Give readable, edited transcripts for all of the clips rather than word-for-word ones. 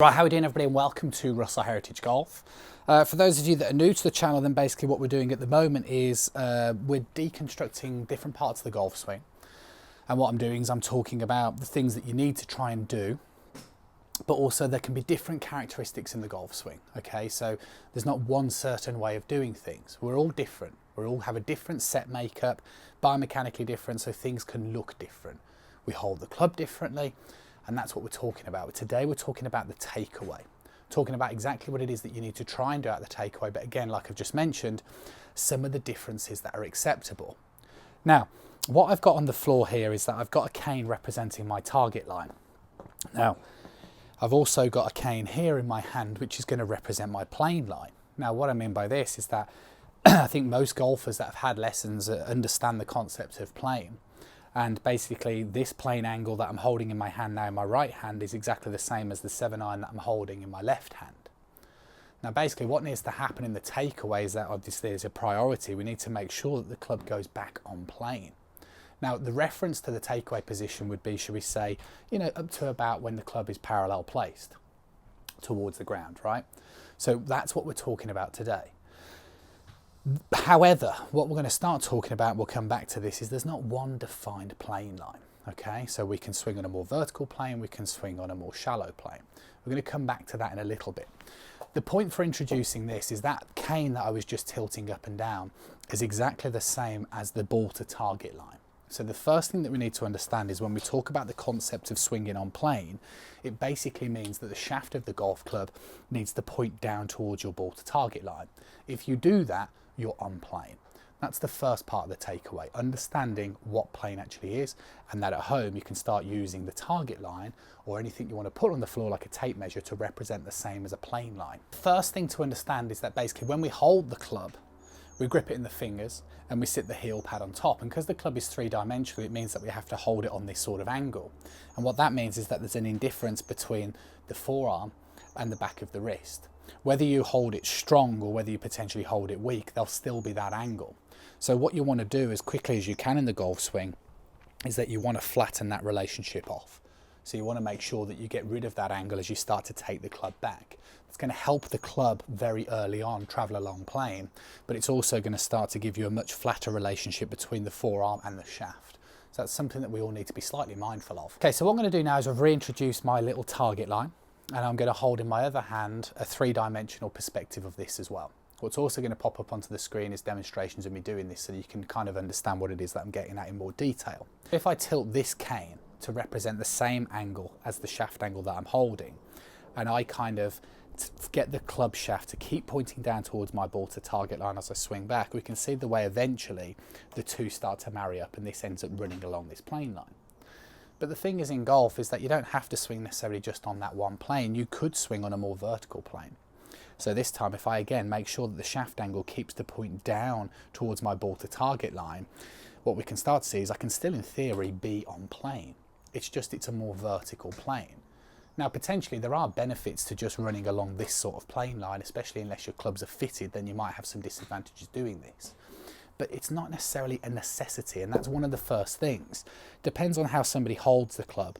Right, how are we doing everybody, and welcome to Russell Heritage Golf. For those of you that are new to the channel, then basically what we're doing at the moment is we're deconstructing different parts of the golf swing. And what I'm doing is I'm talking about the things that you need to try and do, but also there can be different characteristics in the golf swing, okay? So there's not one certain way of doing things. We're all different. We all have a different set makeup, biomechanically different, so things can look different. We hold the club differently. And that's what we're talking about. But today we're talking about the takeaway, talking about exactly what it is that you need to try and do out the takeaway. But again, like I've just mentioned, some of the differences that are acceptable. Now, what I've got on the floor here is that I've got a cane representing my target line. Now, I've also got a cane here in my hand, which is going to represent my plane line. Now, what I mean by this is that I think most golfers that have had lessons understand the concept of plane. And basically this plane angle that I'm holding in my hand now in my right hand is exactly the same as the 7-iron that I'm holding in my left hand. Now basically what needs to happen in the takeaway is that obviously as a priority we need to make sure that the club goes back on plane. Now the reference to the takeaway position would be, should we say, up to about when the club is parallel placed towards the ground, right? So that's what we're talking about today. However, what we're going to start talking about, we'll come back to this, is there's not one defined plane line, okay? So we can swing on a more vertical plane, we can swing on a more shallow plane. We're going to come back to that in a little bit. The point for introducing this is that cane that I was just tilting up and down is exactly the same as the ball to target line. So the first thing that we need to understand is when we talk about the concept of swinging on plane, it basically means that the shaft of the golf club needs to point down towards your ball to target line. If you do that, you're on plane. That's the first part of the takeaway, understanding what plane actually is, and that at home you can start using the target line or anything you want to put on the floor like a tape measure to represent the same as a plane line. First thing to understand is that basically when we hold the club, we grip it in the fingers and we sit the heel pad on top, and because the club is three-dimensional, it means that we have to hold it on this sort of angle. And what that means is that there's an indifference between the forearm and the back of the wrist. Whether you hold it strong or whether you potentially hold it weak, there'll still be that angle. So what you want to do as quickly as you can in the golf swing is that you want to flatten that relationship off. So you want to make sure that you get rid of that angle as you start to take the club back. It's going to help the club very early on travel along plane, but it's also going to start to give you a much flatter relationship between the forearm and the shaft. So that's something that we all need to be slightly mindful of. Okay, so what I'm going to do now is I've reintroduced my little target line, and I'm going to hold in my other hand a three-dimensional perspective of this as well. What's also going to pop up onto the screen is demonstrations of me doing this so you can kind of understand what it is that I'm getting at in more detail. If I tilt this cane to represent the same angle as the shaft angle that I'm holding, and I kind of get the club shaft to keep pointing down towards my ball to target line as I swing back, we can see the way eventually the two start to marry up and this ends up running along this plane line. But the thing is in golf is that you don't have to swing necessarily just on that one plane. You could swing on a more vertical plane. So this time, if I again make sure that the shaft angle keeps the point down towards my ball to target line, what we can start to see is I can still in theory be on plane. It's a more vertical plane. Now potentially there are benefits to just running along this sort of plane line, especially unless your clubs are fitted, then you might have some disadvantages doing this. But it's not necessarily a necessity, and that's one of the first things. Depends on how somebody holds the club.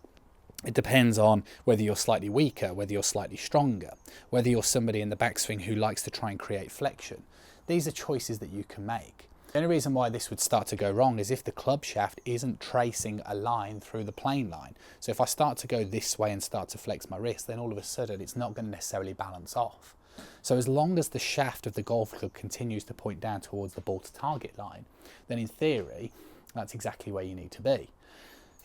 It depends on whether you're slightly weaker, whether you're slightly stronger, whether you're somebody in the backswing who likes to try and create flexion. These are choices that you can make. The only reason why this would start to go wrong is if the club shaft isn't tracing a line through the plane line. So if I start to go this way and start to flex my wrist, then all of a sudden it's not going to necessarily balance off. So as long as the shaft of the golf club continues to point down towards the ball to target line, then in theory, that's exactly where you need to be.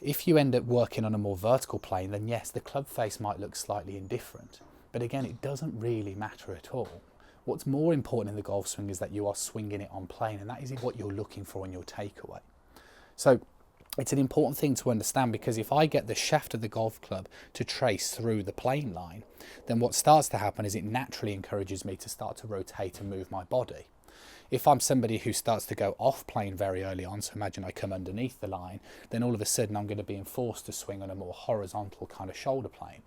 If you end up working on a more vertical plane, then yes, the club face might look slightly indifferent. But again, it doesn't really matter at all. What's more important in the golf swing is that you are swinging it on plane, and that is what you're looking for in your takeaway. So it's an important thing to understand, because if I get the shaft of the golf club to trace through the plane line, then what starts to happen is it naturally encourages me to start to rotate and move my body. If I'm somebody who starts to go off plane very early on, so imagine I come underneath the line, then all of a sudden I'm going to be enforced to swing on a more horizontal kind of shoulder plane.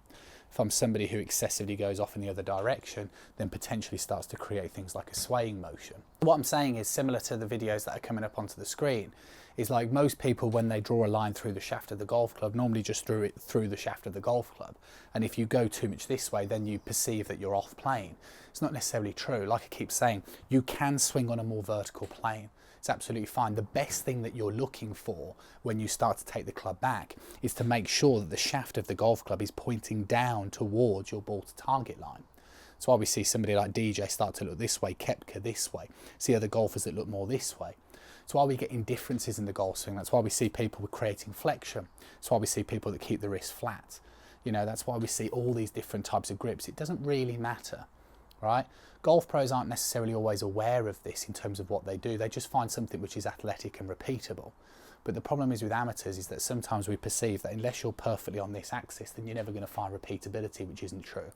If I'm somebody who excessively goes off in the other direction, then potentially starts to create things like a swaying motion. What I'm saying is similar to the videos that are coming up onto the screen, is like most people, when they draw a line through the shaft of the golf club, normally just drew it through the shaft of the golf club. And if you go too much this way, then you perceive that you're off plane. It's not necessarily true. Like I keep saying, you can swing on a more vertical plane. It's absolutely fine. The best thing that you're looking for when you start to take the club back is to make sure that the shaft of the golf club is pointing down towards your ball to target line. That's why we see somebody like DJ start to look this way, Koepka this way, see other golfers that look more this way. That's why we get differences in the golf swing. That's why we see people with creating flexion. That's why we see people that keep the wrist flat. You know, that's why we see all these different types of grips. It doesn't really matter, right? Golf pros aren't necessarily always aware of this in terms of what they do. They just find something which is athletic and repeatable. But the problem is with amateurs is that sometimes we perceive that unless you're perfectly on this axis, then you're never going to find repeatability, which isn't true.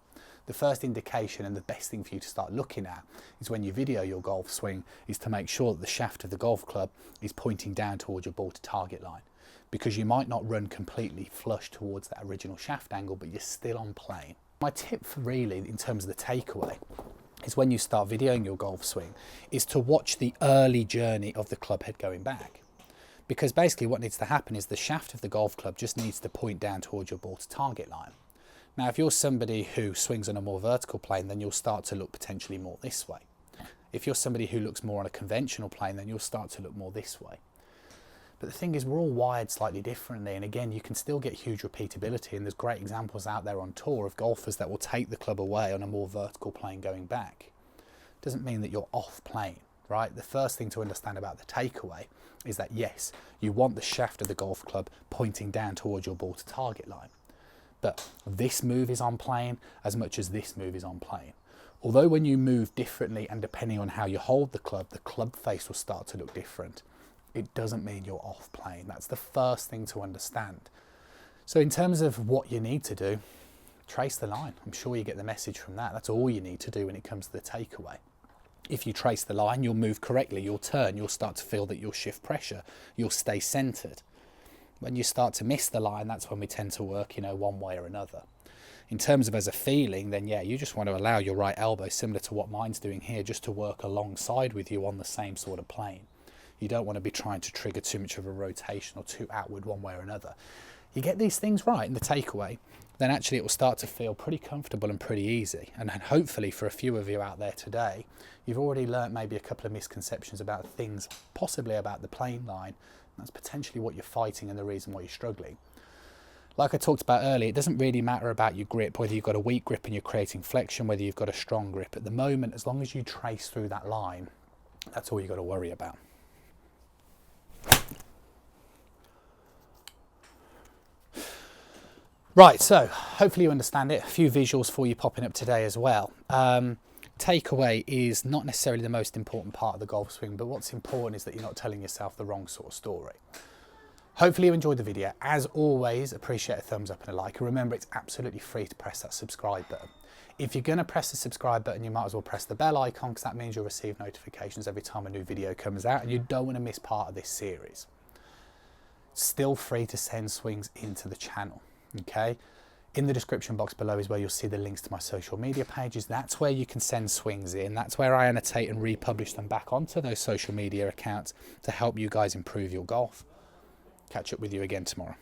The first indication and the best thing for you to start looking at is when you video your golf swing is to make sure that the shaft of the golf club is pointing down towards your ball to target line. Because you might not run completely flush towards that original shaft angle, but you're still on plane. My tip for really in terms of the takeaway is when you start videoing your golf swing is to watch the early journey of the club head going back. Because basically what needs to happen is the shaft of the golf club just needs to point down towards your ball to target line. Now, if you're somebody who swings on a more vertical plane, then you'll start to look potentially more this way. If you're somebody who looks more on a conventional plane, then you'll start to look more this way. But the thing is, we're all wired slightly differently. And again, you can still get huge repeatability. And there's great examples out there on tour of golfers that will take the club away on a more vertical plane going back. Doesn't mean that you're off plane, right? The first thing to understand about the takeaway is that, yes, you want the shaft of the golf club pointing down towards your ball to target line. But this move is on plane as much as this move is on plane. Although when you move differently and depending on how you hold the club face will start to look different. It doesn't mean you're off plane. That's the first thing to understand. So in terms of what you need to do, trace the line. I'm sure you get the message from that. That's all you need to do when it comes to the takeaway. If you trace the line, you'll move correctly, you'll turn, you'll start to feel that you'll shift pressure, you'll stay centered. When you start to miss the line, that's when we tend to work, one way or another. In terms of as a feeling, then yeah, you just want to allow your right elbow, similar to what mine's doing here, just to work alongside with you on the same sort of plane. You don't want to be trying to trigger too much of a rotation or too outward one way or another. You get these things right in the takeaway, then actually it will start to feel pretty comfortable and pretty easy. And hopefully for a few of you out there today, you've already learnt maybe a couple of misconceptions about things, possibly about the plane line. That's potentially what you're fighting and the reason why you're struggling. Like I talked about earlier, it doesn't really matter about your grip, whether you've got a weak grip and you're creating flexion, whether you've got a strong grip. At the moment, as long as you trace through that line, that's all you've got to worry about. Right, so hopefully you understand it. A few visuals for you popping up today as well. Takeaway is not necessarily the most important part of the golf swing, but what's important is that you're not telling yourself the wrong sort of story. Hopefully you enjoyed the video. As always, appreciate a thumbs up and a like. And remember, it's absolutely free to press that subscribe button. If you're going to press the subscribe button, you might as well press the bell icon, because that means you'll receive notifications every time a new video comes out, and you don't want to miss part of this series. Still free to send swings into the channel, okay? In the description box below is where you'll see the links to my social media pages. That's where you can send swings in. That's where I annotate and republish them back onto those social media accounts to help you guys improve your golf. Catch up with you again tomorrow.